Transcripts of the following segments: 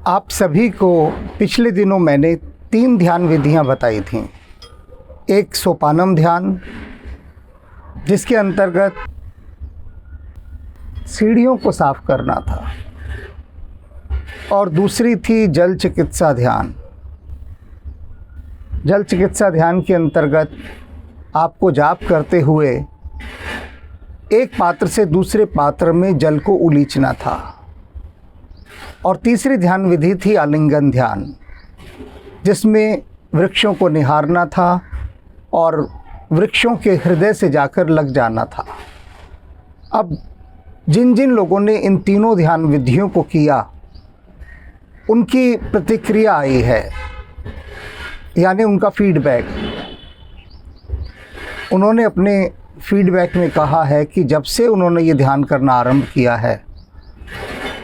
आप सभी को पिछले दिनों मैंने 3 ध्यान विधियां बताई थीं। एक सोपानम ध्यान, जिसके अंतर्गत सीढ़ियों को साफ करना था, और दूसरी थी जल चिकित्सा ध्यान। जल चिकित्सा ध्यान के अंतर्गत आपको जाप करते हुए एक पात्र से दूसरे पात्र में जल को उलीचना था। और तीसरी ध्यान विधि थी आलिंगन ध्यान, जिसमें वृक्षों को निहारना था और वृक्षों के हृदय से जाकर लग जाना था। अब जिन जिन लोगों ने इन तीनों ध्यान विधियों को किया, उनकी प्रतिक्रिया आई है, यानी उनका फीडबैक। उन्होंने अपने फीडबैक में कहा है कि जब से उन्होंने ये ध्यान करना आरंभ किया है,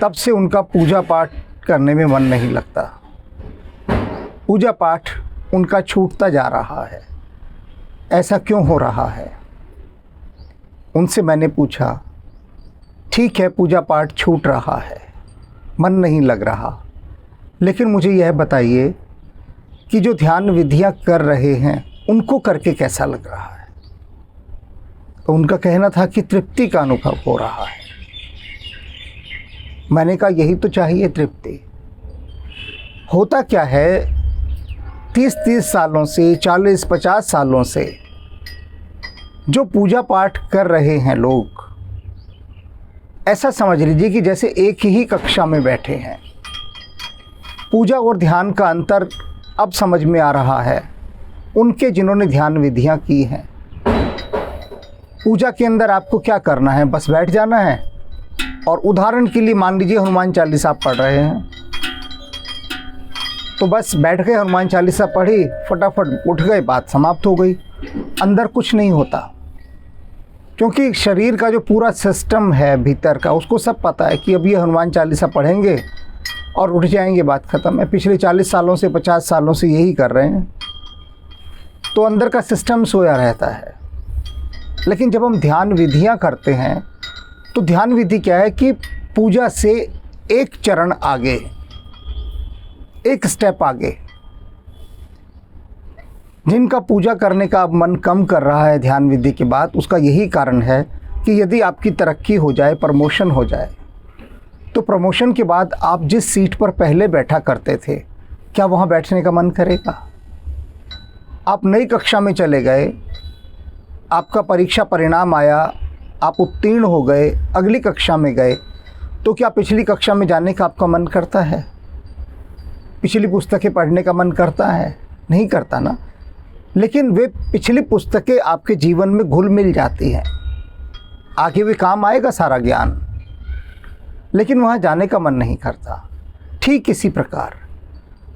तब से उनका पूजा पाठ करने में मन नहीं लगता। पूजा पाठ उनका छूटता जा रहा है। ऐसा क्यों हो रहा है? उनसे मैंने पूछा, ठीक है, पूजा पाठ छूट रहा है, मन नहीं लग रहा, लेकिन मुझे यह बताइए कि जो ध्यान विधियां कर रहे हैं, उनको करके कैसा लग रहा है? तो उनका कहना था कि तृप्ति का अनुभव हो रहा है। मैंने कहा, यही तो चाहिए, तृप्ति। होता क्या है, 30-30 सालों से, 40-50 सालों से जो पूजा पाठ कर रहे हैं लोग, ऐसा समझ लीजिए कि जैसे एक ही कक्षा में बैठे हैं। पूजा और ध्यान का अंतर अब समझ में आ रहा है उनके जिन्होंने ध्यान विधियां की हैं। पूजा के अंदर आपको क्या करना है? बस बैठ जाना है। और उदाहरण के लिए मान लीजिए हनुमान चालीसा पढ़ रहे हैं, तो बस बैठ गए, हनुमान चालीसा पढ़ी, फटाफट उठ गए, बात समाप्त हो गई। अंदर कुछ नहीं होता, क्योंकि शरीर का जो पूरा सिस्टम है भीतर का, उसको सब पता है कि अब ये हनुमान चालीसा पढ़ेंगे और उठ जाएंगे, बात ख़त्म है। पिछले 40 सालों से, 50 सालों से यही कर रहे हैं, तो अंदर का सिस्टम सोया रहता है। लेकिन जब हम ध्यान विधियां करते हैं, तो ध्यान विधि क्या है कि पूजा से एक चरण आगे, एक स्टेप आगे। जिनका पूजा करने का अब मन कम कर रहा है ध्यान विधि के बाद, उसका यही कारण है कि यदि आपकी तरक्की हो जाए, प्रमोशन हो जाए, तो प्रमोशन के बाद आप जिस सीट पर पहले बैठा करते थे, क्या वहाँ बैठने का मन करेगा? आप नई कक्षा में चले गए, आपका परीक्षा परिणाम आया, आप उत्तीर्ण हो गए, अगली कक्षा में गए, तो क्या पिछली कक्षा में जाने का आपका मन करता है? पिछली पुस्तकें पढ़ने का मन करता है? नहीं करता ना। लेकिन वे पिछली पुस्तकें आपके जीवन में घुल मिल जाती हैं, आगे भी काम आएगा सारा ज्ञान, लेकिन वहाँ जाने का मन नहीं करता। ठीक इसी प्रकार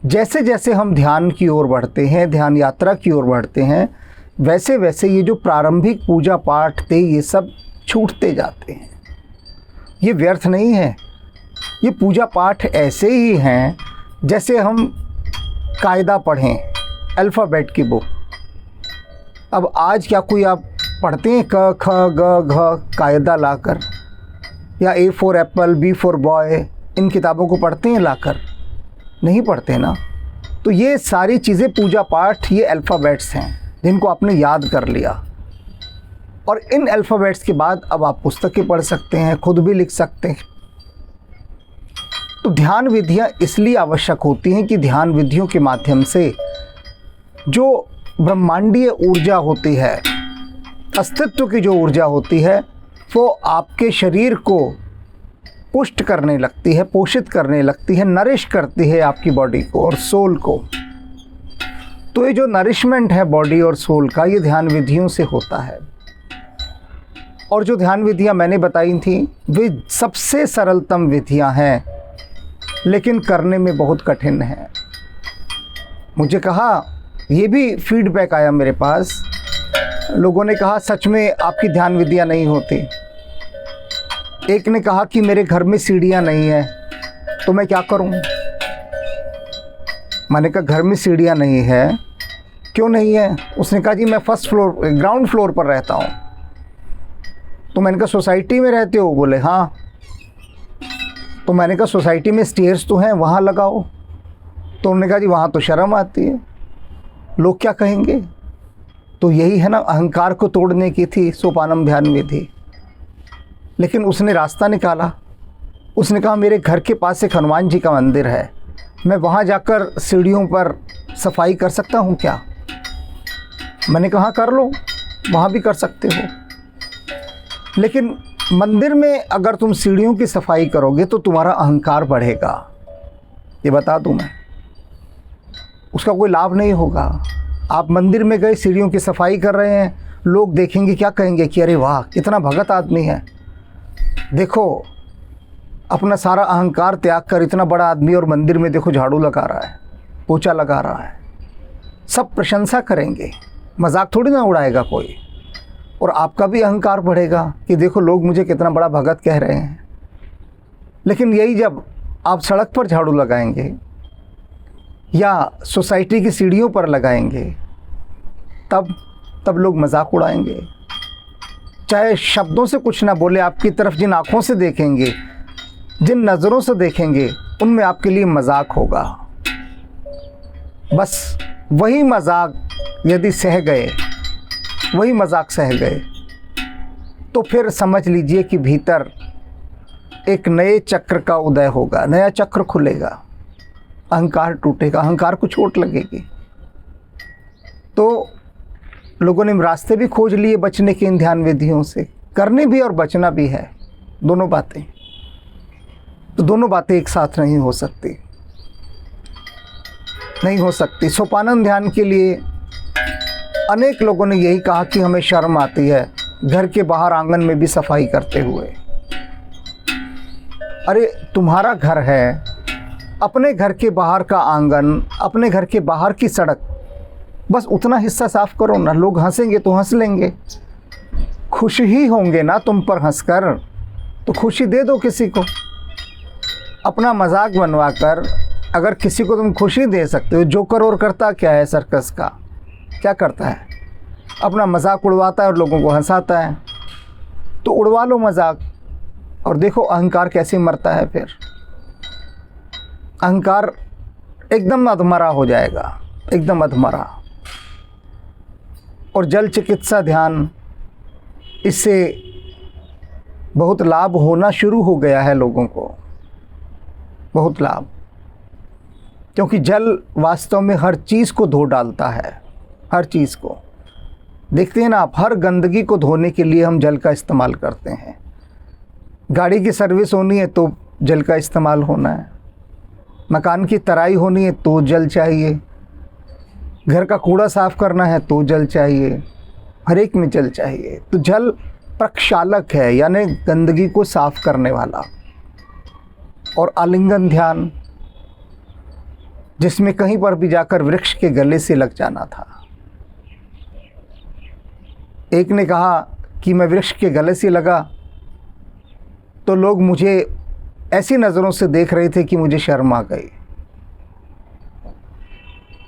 जैसे जैसे हम ध्यान की ओर बढ़ते हैं, ध्यान यात्रा की ओर बढ़ते हैं, वैसे वैसे ये जो प्रारंभिक पूजा पाठ थे, ये सब छूटते जाते हैं। ये व्यर्थ नहीं है। ये पूजा पाठ ऐसे ही हैं जैसे हम कायदा पढ़ें, अल्फ़ाबेट की बुक। अब आज क्या कोई आप पढ़ते हैं क ख ग घ कायदा लाकर, या A for apple, B for boy, इन किताबों को पढ़ते हैं लाकर? नहीं पढ़ते ना। तो ये सारी चीज़ें पूजा पाठ, ये अल्फ़ाबेट्स हैं जिनको आपने याद कर लिया। और इन अल्फ़ाबेट्स के बाद अब आप पुस्तकें पढ़ सकते हैं, खुद भी लिख सकते हैं। तो ध्यान विधियाँ इसलिए आवश्यक होती हैं कि ध्यान विधियों के माध्यम से जो ब्रह्मांडीय ऊर्जा होती है, अस्तित्व की जो ऊर्जा होती है, वो आपके शरीर को पुष्ट करने लगती है, पोषित करने लगती है, नरिश करती है आपकी बॉडी को और सोल को। तो ये जो नरिशमेंट है बॉडी और सोल का, ये ध्यान विधियों से होता है। और जो ध्यान विधियाँ मैंने बताई थी, वे सबसे सरलतम विधियाँ हैं, लेकिन करने में बहुत कठिन है। मुझे कहा, ये भी फीडबैक आया मेरे पास, लोगों ने कहा सच में आपकी ध्यान विधियाँ नहीं होती। एक ने कहा कि मेरे घर में सीढ़ियाँ नहीं है, तो मैं क्या करूँ? मैंने कहा, घर में सीढ़ियाँ नहीं है, क्यों नहीं है? उसने कहा, जी मैं फर्स्ट फ्लोर, ग्राउंड फ्लोर पर रहता हूँ। तो मैंने कहा, सोसाइटी में रहते हो? बोले हाँ। तो मैंने कहा सोसाइटी में स्टेयर्स तो हैं, वहाँ लगाओ। तो उन्होंने कहा जी वहाँ तो शर्म आती है, लोग क्या कहेंगे। तो यही है ना, अहंकार को तोड़ने की थी सोपानम ध्यान विधि। लेकिन उसने रास्ता निकाला। उसने कहा मेरे घर के पास एक हनुमान जी का मंदिर है, मैं वहाँ जाकर सीढ़ियों पर सफाई कर सकता हूँ क्या। मैंने कहा कर लो, वहाँ भी कर सकते हो, लेकिन मंदिर में अगर तुम सीढ़ियों की सफाई करोगे तो तुम्हारा अहंकार बढ़ेगा, ये बता दूँ मैं। उसका कोई लाभ नहीं होगा। आप मंदिर में गए, सीढ़ियों की सफाई कर रहे हैं, लोग देखेंगे, क्या कहेंगे कि अरे वाह कितना भगत आदमी है, देखो अपना सारा अहंकार त्याग कर इतना बड़ा आदमी और मंदिर में देखो झाड़ू लगा रहा है, पोछा लगा रहा है। सब प्रशंसा करेंगे, मजाक थोड़ी ना उड़ाएगा कोई। और आपका भी अहंकार बढ़ेगा कि देखो लोग मुझे कितना बड़ा भगत कह रहे हैं। लेकिन यही जब आप सड़क पर झाड़ू लगाएंगे या सोसाइटी की सीढ़ियों पर लगाएंगे, तब लोग मजाक उड़ाएंगे। चाहे शब्दों से कुछ ना बोले, आपकी तरफ जिन आँखों से देखेंगे, जिन नज़रों से देखेंगे, उनमें आपके लिए मजाक होगा। बस वही मजाक यदि सह गए, वही मजाक सह गए, तो फिर समझ लीजिए कि भीतर एक नए चक्र का उदय होगा, नया चक्र खुलेगा, अहंकार टूटेगा, अहंकार को चोट लगेगी। तो लोगों ने रास्ते भी खोज लिए बचने के इन ध्यान विधियों से, करने भी और बचना भी है, दोनों बातें। तो दोनों बातें एक साथ नहीं हो सकती, नहीं हो सकती। सोपानम ध्यान के लिए अनेक लोगों ने यही कहा कि हमें शर्म आती है घर के बाहर आंगन में भी सफाई करते हुए। अरे तुम्हारा घर है, अपने घर के बाहर का आंगन, अपने घर के बाहर की सड़क, बस उतना हिस्सा साफ करो ना। लोग हंसेंगे तो हंस लेंगे, खुश ही होंगे ना तुम पर हंसकर, तो खुशी दे दो किसी को। अपना मजाक बनवा कर अगर किसी को तुम खुशी दे सकते हो। जोकर और करता क्या है सर्कस का, क्या करता है, अपना मजाक उड़वाता है और लोगों को हंसाता है। तो उड़वा लो मजाक और देखो अहंकार कैसे मरता है। फिर अहंकार एकदम अधमरा हो जाएगा, एकदम अधमरा। और जल चिकित्सा ध्यान, इससे बहुत लाभ होना शुरू हो गया है लोगों को, बहुत लाभ। क्योंकि जल वास्तव में हर चीज़ को धो डालता है, हर चीज़ को। देखते हैं ना आप, हर गंदगी को धोने के लिए हम जल का इस्तेमाल करते हैं। गाड़ी की सर्विस होनी है तो जल का इस्तेमाल होना है, मकान की तराई होनी है तो जल चाहिए, घर का कूड़ा साफ़ करना है तो जल चाहिए, हर एक में जल चाहिए। तो जल प्रक्षालक है, यानी गंदगी को साफ़ करने वाला। और आलिंगन ध्यान, जिसमें कहीं पर भी जाकर वृक्ष के गले से लग जाना था। एक ने कहा कि मैं वृक्ष के गले से लगा तो लोग मुझे ऐसी नज़रों से देख रहे थे कि मुझे शर्म आ गई।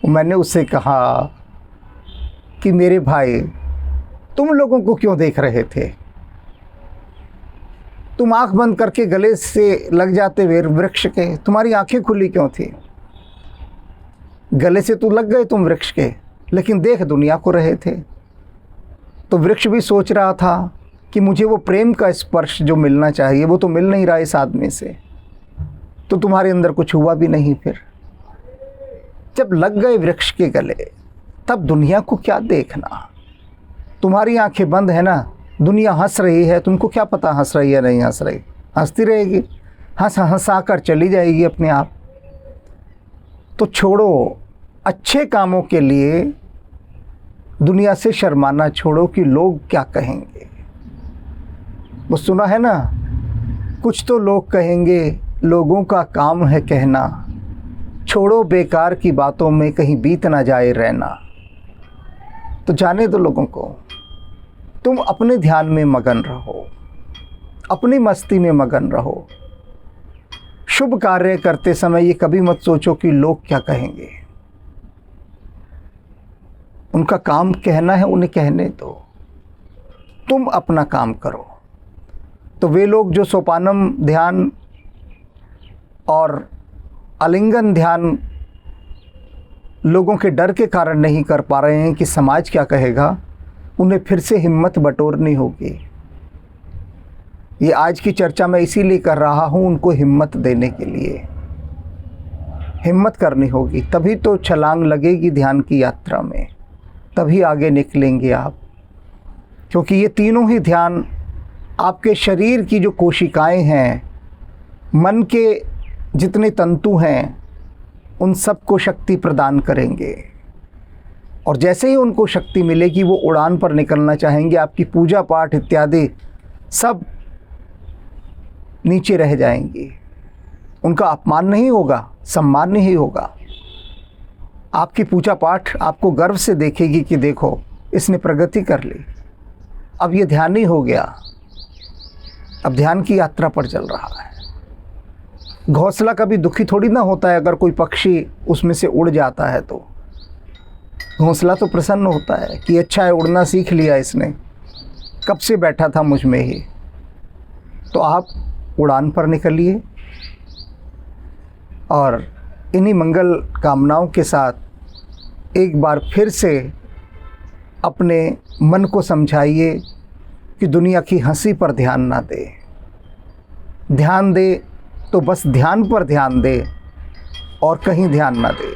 मैंने उससे कहा कि मेरे भाई, तुम लोगों को क्यों देख रहे थे, तुम आंख बंद करके गले से लग जाते हुए वृक्ष के, तुम्हारी आंखें खुली क्यों थी। गले से तो लग गए तुम वृक्ष के, लेकिन देख दुनिया को रहे थे। तो वृक्ष भी सोच रहा था कि मुझे वो प्रेम का स्पर्श जो मिलना चाहिए वो तो मिल नहीं रहा इस आदमी से, तो तुम्हारे अंदर कुछ हुआ भी नहीं। फिर जब लग गए वृक्ष के गले, तब दुनिया को क्या देखना। तुम्हारी आंखें बंद है ना, दुनिया हंस रही है, तुमको क्या पता हंस रही है नहीं हंस रही, हंसती रहेगी, हंसा कर चली जाएगी अपने आप। तो छोड़ो, अच्छे कामों के लिए दुनिया से शर्माना छोड़ो कि लोग क्या कहेंगे। वो सुना है ना, कुछ तो लोग कहेंगे, लोगों का काम है कहना, छोड़ो बेकार की बातों में कहीं बीत ना जाए रहना। तो जाने दो लोगों को, तुम अपने ध्यान में मगन रहो, अपनी मस्ती में मगन रहो। शुभ कार्य करते समय ये कभी मत सोचो कि लोग क्या कहेंगे। उनका काम कहना है, उन्हें कहने दो, तुम अपना काम करो। तो वे लोग जो सोपानम ध्यान और आलिंगन ध्यान लोगों के डर के कारण नहीं कर पा रहे हैं कि समाज क्या कहेगा, उन्हें फिर से हिम्मत बटोरनी होगी। ये आज की चर्चा मैं इसीलिए कर रहा हूँ, उनको हिम्मत देने के लिए। हिम्मत करनी होगी, तभी तो छलांग लगेगी ध्यान की यात्रा में, तभी आगे निकलेंगे आप। क्योंकि ये तीनों ही ध्यान आपके शरीर की जो कोशिकाएं हैं, मन के जितने तंतु हैं, उन सबको शक्ति प्रदान करेंगे। और जैसे ही उनको शक्ति मिलेगी वो उड़ान पर निकलना चाहेंगे। आपकी पूजा पाठ इत्यादि सब नीचे रह जाएंगी, उनका अपमान नहीं होगा, सम्मान ही होगा। आपकी पूजा पाठ आपको गर्व से देखेगी कि देखो इसने प्रगति कर ली, अब ये ध्यानी हो गया, अब ध्यान की यात्रा पर चल रहा है। घोंसला कभी दुखी थोड़ी ना होता है अगर कोई पक्षी उसमें से उड़ जाता है, तो घोंसला तो प्रसन्न होता है कि अच्छा है, उड़ना सीख लिया इसने, कब से बैठा था मुझ में ही। तो आप उड़ान पर निकलिए और इन्हीं मंगल कामनाओं के साथ एक बार फिर से अपने मन को समझाइए कि दुनिया की हंसी पर ध्यान ना दे। ध्यान दे तो बस ध्यान पर ध्यान दे और कहीं ध्यान ना दे।